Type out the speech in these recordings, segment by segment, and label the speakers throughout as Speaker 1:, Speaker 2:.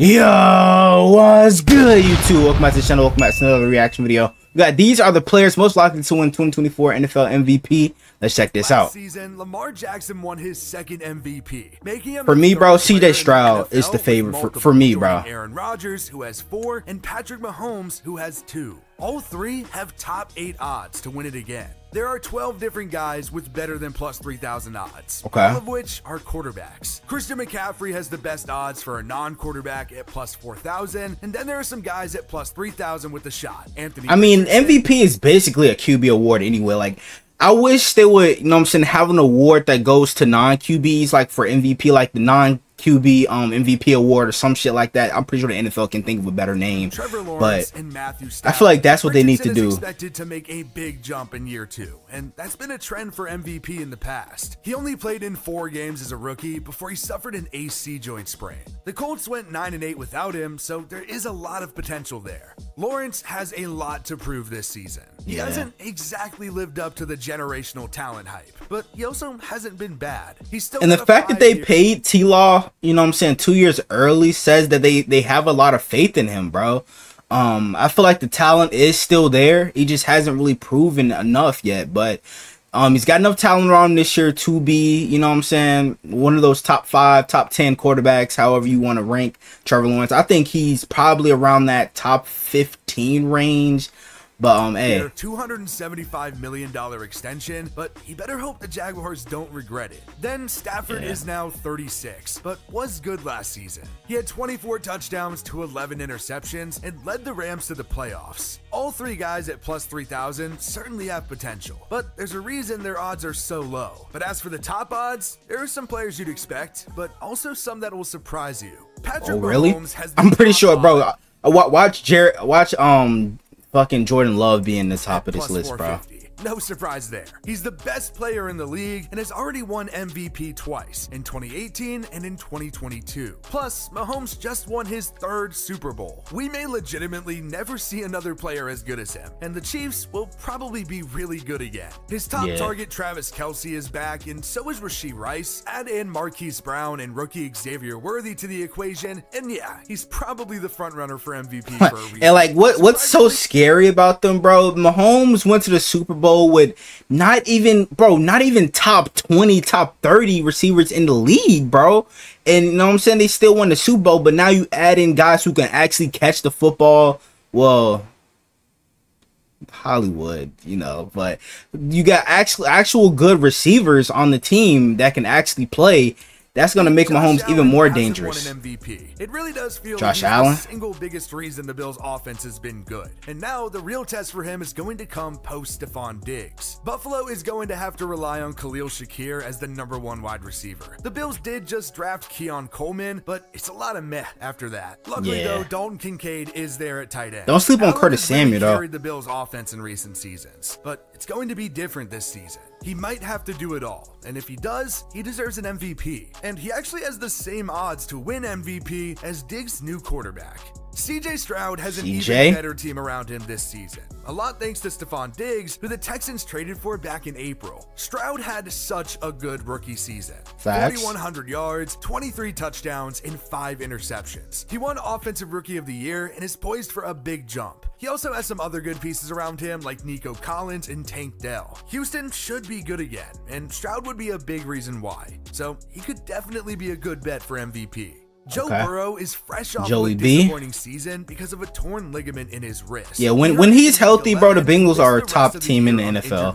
Speaker 1: Yo, what's good, YouTube? Welcome back to the channel. Welcome back to another reaction video. These are the players most likely to win 2024 NFL MVP. Let's check this out.
Speaker 2: Season, Lamar Jackson won his second MVP, making him
Speaker 1: for me, bro. CJ Stroud is the favorite for me, bro.
Speaker 2: Aaron Rodgers, who has 4, and Patrick Mahomes, who has 2. All 3 have top 8 odds to win it again. There are 12 different guys with better than plus 3,000 odds, all of which are quarterbacks. Christian McCaffrey has the best odds for a non-quarterback at plus 4,000, and then there are some guys at plus 3,000 with the shot.
Speaker 1: I mean, MVP is basically a QB award anyway. Like, I wish they would, you know what I'm saying, have an award that goes to non-QBs, like for MVP, like the non-QB MVP award or some shit like that. I'm pretty sure the NFL can think of a better name, but
Speaker 2: and Matthew
Speaker 1: I feel like that's what they need to do.
Speaker 2: Expected to make a big jump in year 2, and that's been a trend for MVP in the past. He only played in 4 games as a rookie before he suffered an AC joint sprain. The Colts went 9-8 without him, so there is a lot of potential there. Lawrence has a lot to prove this season. He hasn't exactly lived up to the generational talent hype, but he also hasn't been bad. He's still,
Speaker 1: and the fact that they paid T-Law, you know what I'm saying, 2 years early says that they have a lot of faith in him, bro. I feel like the talent is still there. He just hasn't really proven enough yet, but he's got enough talent around him this year to be, you know what I'm saying, one of those top 5, top 10 quarterbacks, however you want to rank Trevor Lawrence. I think he's probably around that top 15 range. But
Speaker 2: hey, $275 million extension, but he better hope the Jaguars don't regret it. Then Stafford is now 36, but was good last season. He had 24 touchdowns to 11 interceptions and led the Rams to the playoffs. All 3 guys at plus 3,000 certainly have potential, but there's a reason their odds are so low. But as for the top odds, there are some players you'd expect, but also some that will surprise you. Patrick Mahomes has the
Speaker 1: I'm pretty sure, bro.
Speaker 2: Watch
Speaker 1: fucking Jordan Love being the top of this list, bro.
Speaker 2: No surprise there. He's the best player in the league and has already won MVP twice, in 2018 and in 2022. Plus, Mahomes just won his 3rd Super Bowl. We may legitimately never see another player as good as him, and the Chiefs will probably be really good again. His top target, Travis Kelce, is back, and so is Rashee Rice. Add in Marquise Brown and rookie Xavier Worthy to the equation, and yeah, he's probably the front runner for MVP for a reason.
Speaker 1: And like, what's so scary about them, bro? Mahomes went to the Super Bowl with not even top 20, top 30 receivers in the league, bro. And you know what I'm saying, they still won the Super Bowl, but now you add in guys who can actually catch the football. Well, Hollywood, you know, but you got actual good receivers on the team that can actually play. That's going to make Mahomes even more dangerous.
Speaker 2: It really does feel
Speaker 1: Josh
Speaker 2: like
Speaker 1: Allen,
Speaker 2: the single biggest reason the Bills' offense has been good. And now the real test for him is going to come post Stephon Diggs. Buffalo is going to have to rely on Khalil Shakir as the #1 wide receiver. The Bills did just draft Keon Coleman, but it's a lot of meh after that. Luckily though, Dalton Kincaid is there at tight end.
Speaker 1: Don't sleep on Curtis Samuel though.
Speaker 2: Carried the Bills' offense in recent seasons, but it's going to be different this season. He might have to do it all, and if he does, he deserves an MVP. And he actually has the same odds to win MVP as Diggs' new quarterback. CJ Stroud has an even better team around him this season. A lot thanks to Stephon Diggs, who the Texans traded for back in April. Stroud had such a good rookie season. 4,100 yards, 23 touchdowns, and 5 interceptions. He won Offensive Rookie of the Year and is poised for a big jump. He also has some other good pieces around him like Nico Collins and Tank Dell. Houston should be good again, and Stroud would be a big reason why. So he could definitely be a good bet for MVP. Joe Burrow is fresh off a disappointing season because of a torn ligament in his wrist.
Speaker 1: Yeah, when he's healthy, bro, the Bengals are a top team in the NFL.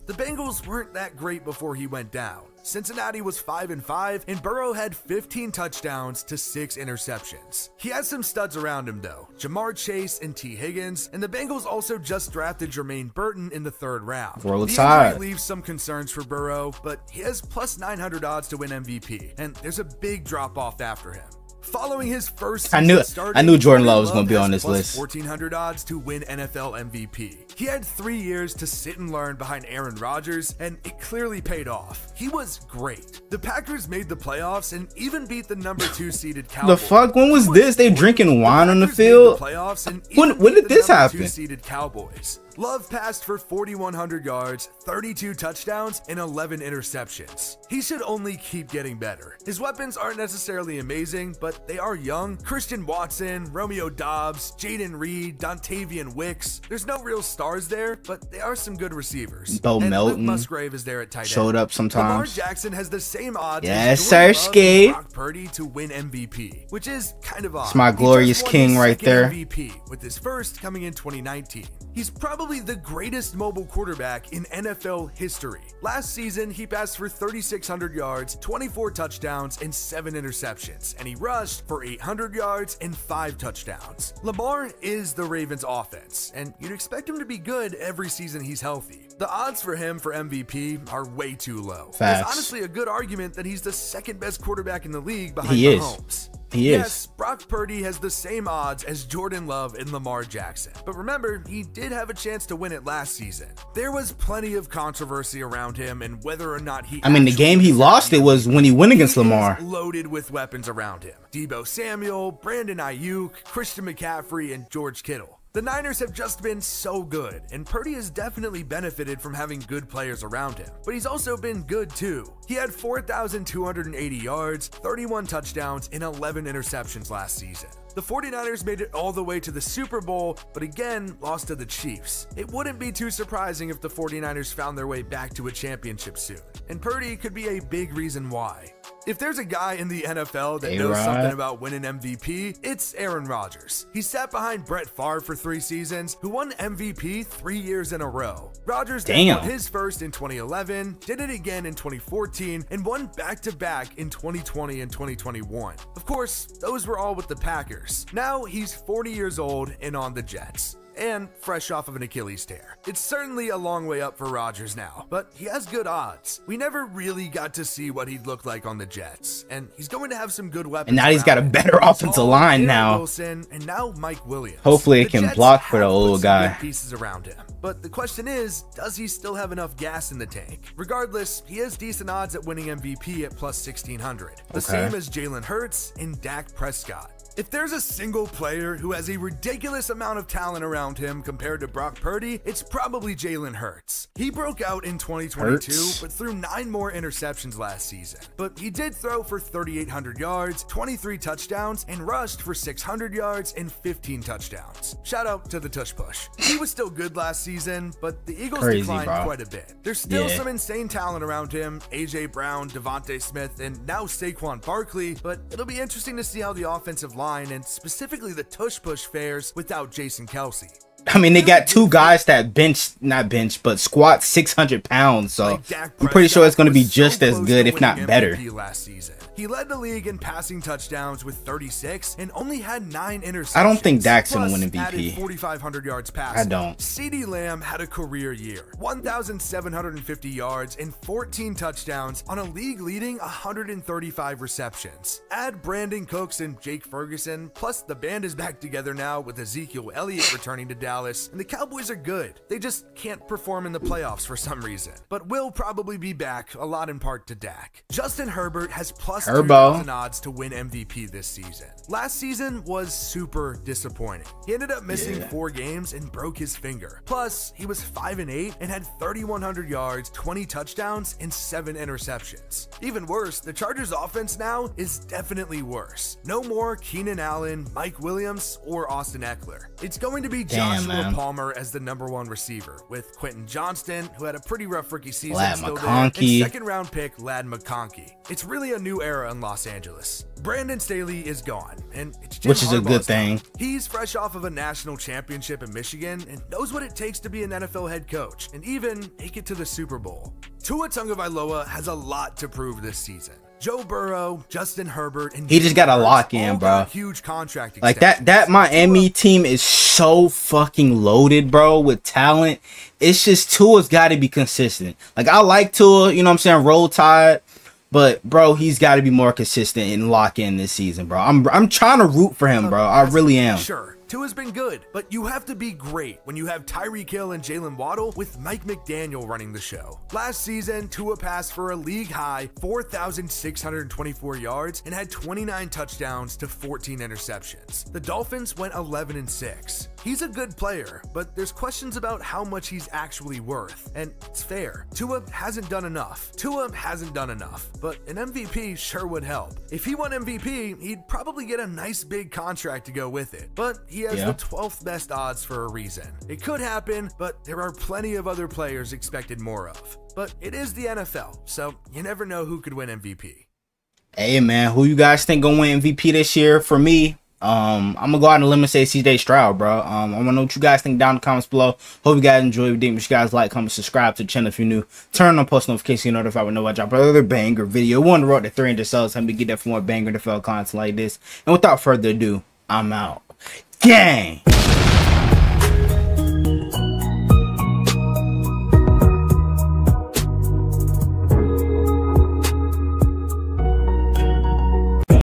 Speaker 2: The Bengals weren't that great before he went down. Cincinnati was 5-5, and Burrow had 15 touchdowns to 6 interceptions. He has some studs around him though, Jamar Chase and T. Higgins, and the Bengals also just drafted Jermaine Burton in the 3rd round.
Speaker 1: Roll Tide
Speaker 2: leaves some concerns for Burrow, but he has plus 900 odds to win MVP, and there's a big drop off after him. Following his first season
Speaker 1: I knew Jordan Love was going to be on this list.
Speaker 2: 1,400 odds to win NFL MVP. He had 3 years to sit and learn behind Aaron Rodgers, and it clearly paid off. He was great. The Packers made the playoffs and even beat the #2 seeded Cowboys.
Speaker 1: The fuck? When was this? They drinking wine on the field? When did this happen?
Speaker 2: Seeded Cowboys. Love passed for 4,100 yards, 32 touchdowns, and 11 interceptions. He should only keep getting better. His weapons aren't necessarily amazing, but they are young. Christian Watson, Romeo Doubs, Jaden Reed, Dontavian Wicks. There's no real stars there, but they are some good receivers.
Speaker 1: Bo
Speaker 2: and
Speaker 1: Melton
Speaker 2: Luke Musgrave is there at tight end.
Speaker 1: showed up sometimes.
Speaker 2: Lamar Jackson has the same odds
Speaker 1: Yes,
Speaker 2: as Jordan
Speaker 1: sir,
Speaker 2: Love
Speaker 1: Ski.
Speaker 2: and Brock Purdy to win MVP, which is kind of odd.
Speaker 1: It's my
Speaker 2: He
Speaker 1: glorious
Speaker 2: just won
Speaker 1: king
Speaker 2: his
Speaker 1: right
Speaker 2: second
Speaker 1: there.
Speaker 2: MVP, with his first coming in 2019. He's probably the greatest mobile quarterback in NFL history. Last season, he passed for 3,600 yards, 24 touchdowns, and 7 interceptions, and he rushed for 800 yards and 5 touchdowns. Lamar is the Ravens' offense, and you'd expect him to be good every season he's healthy. The odds for him for MVP are way too low.
Speaker 1: Facts.
Speaker 2: There's honestly a good argument that he's the second best quarterback in the league behind
Speaker 1: He is.
Speaker 2: Mahomes.
Speaker 1: He
Speaker 2: Yes,
Speaker 1: is.
Speaker 2: Brock Purdy has the same odds as Jordan Love and Lamar Jackson. But remember, he did have a chance to win it last season. There was plenty of controversy around him and whether or not he
Speaker 1: I mean, the
Speaker 2: actually
Speaker 1: game he
Speaker 2: deserved
Speaker 1: lost
Speaker 2: the
Speaker 1: it was when he went against
Speaker 2: He is
Speaker 1: Lamar.
Speaker 2: loaded with weapons around him. Debo Samuel, Brandon Ayuk, Christian McCaffrey, and George Kittle. The Niners have just been so good, and Purdy has definitely benefited from having good players around him. But he's also been good too. He had 4,280 yards, 31 touchdowns, and 11 interceptions last season. The 49ers made it all the way to the Super Bowl, but again, lost to the Chiefs. It wouldn't be too surprising if the 49ers found their way back to a championship soon, and Purdy could be a big reason why. If there's a guy in the NFL that knows something about winning MVP, it's Aaron Rodgers. He sat behind Brett Favre for 3 seasons, who won MVP 3 years in a row. Rodgers then won his first in 2011, did it again in 2014, and won back-to-back in 2020 and 2021. Of course, those were all with the Packers. Now he's 40 years old and on the Jets, and fresh off of an Achilles tear. It's certainly a long way up for Rodgers now, but he has good odds. We never really got to see what he'd look like on the Jets, and he's going to have some good weapons.
Speaker 1: And now he's got a better offensive line now.
Speaker 2: Wilson, and now Mike Williams.
Speaker 1: Hopefully it
Speaker 2: The
Speaker 1: can
Speaker 2: Jets
Speaker 1: block for the
Speaker 2: have
Speaker 1: old
Speaker 2: put some
Speaker 1: guy.
Speaker 2: good pieces around him. But the question is, does he still have enough gas in the tank? Regardless, he has decent odds at winning MVP at plus 1,600. The same as Jalen Hurts and Dak Prescott. If there's a single player who has a ridiculous amount of talent around him compared to Brock Purdy, it's probably Jalen Hurts. He broke out in 2022, but threw 9 more interceptions last season. But he did throw for 3,800 yards, 23 touchdowns, and rushed for 600 yards and 15 touchdowns. Shout out to the Tush Push. He was still good last season, but the Eagles declined quite a bit. There's still some insane talent around him, AJ Brown, Devontae Smith, and now Saquon Barkley, but it'll be interesting to see how the offensive line and specifically the Tush Push fares without Jason Kelsey.
Speaker 1: I mean, they got 2 guys that but squat 600 pounds, so I'm pretty sure it's going to be just as good, if not better.
Speaker 2: Last season. He led the league in passing touchdowns with 36 and only had 9 interceptions.
Speaker 1: I don't think Dak's going to win
Speaker 2: Added
Speaker 1: MVP.
Speaker 2: 4,500 yards passing.
Speaker 1: I don't.
Speaker 2: CeeDee Lamb had a career year. 1,750 yards and 14 touchdowns on a league-leading 135 receptions. Add Brandon Cooks and Jake Ferguson, plus the band is back together now with Ezekiel Elliott returning to Dallas, and the Cowboys are good. They just can't perform in the playoffs for some reason, but will probably be back, a lot in part to Dak. Justin Herbert has plus 2,000 odds to win MVP this season. Last season was super disappointing. He ended up missing 4 games and broke his finger. Plus, he was 5-8 and had 3,100 yards, 20 touchdowns, and 7 interceptions. Even worse, the Chargers offense now is definitely worse. No more Keenan Allen, Mike Williams, or Austin Eckler. It's going to be Joshua Palmer as the #1 receiver, with Quentin Johnston, who had a pretty rough rookie season, still there, and 2nd-round pick Ladd McConkey. It's really a new era in Los Angeles. Brandon Staley is gone, and it's Jim
Speaker 1: Which is a good
Speaker 2: Harbaugh's
Speaker 1: thing.
Speaker 2: time. He's fresh off of a national championship in Michigan and knows what it takes to be an NFL head coach and even make it to the Super Bowl. Tua Tagovailoa has a lot to prove this season. Joe Burrow, Justin Herbert, and
Speaker 1: he just got to lock in, bro.
Speaker 2: Huge contract
Speaker 1: like that Miami team is so fucking loaded, bro, with talent. It's just Tua's got to be consistent. Like, I like Tua, you know what I'm saying, Roll Tide. But, bro, he's got to be more consistent and lock in this season, bro. I'm trying to root for him, bro. I really am.
Speaker 2: Sure. Tua's been good, but you have to be great when you have Tyreek Hill and Jalen Waddle with Mike McDaniel running the show. Last season, Tua passed for a league-high 4,624 yards and had 29 touchdowns to 14 interceptions. The Dolphins went 11-6. He's a good player, but there's questions about how much he's actually worth, and it's fair. Tua hasn't done enough, but an MVP sure would help. If he won MVP, he'd probably get a nice big contract to go with it, but he has the 12th best odds for a reason. It could happen, but there are plenty of other players expected more of. But it is the NFL, so you never know who could win MVP.
Speaker 1: Hey man, who you guys think gonna win MVP this year? For me, I'm gonna go out on a limb and say CJ Stroud, bro. I wanna know what you guys think down in the comments below. Hope you guys enjoy. Make sure you guys like, comment, subscribe to the channel if you're new. Turn on post notifications so you're notified whenever I drop another banger video. We're on the road to 300 subs. Help me get that for more banger NFL content like this. And without further ado, I'm out. Gang!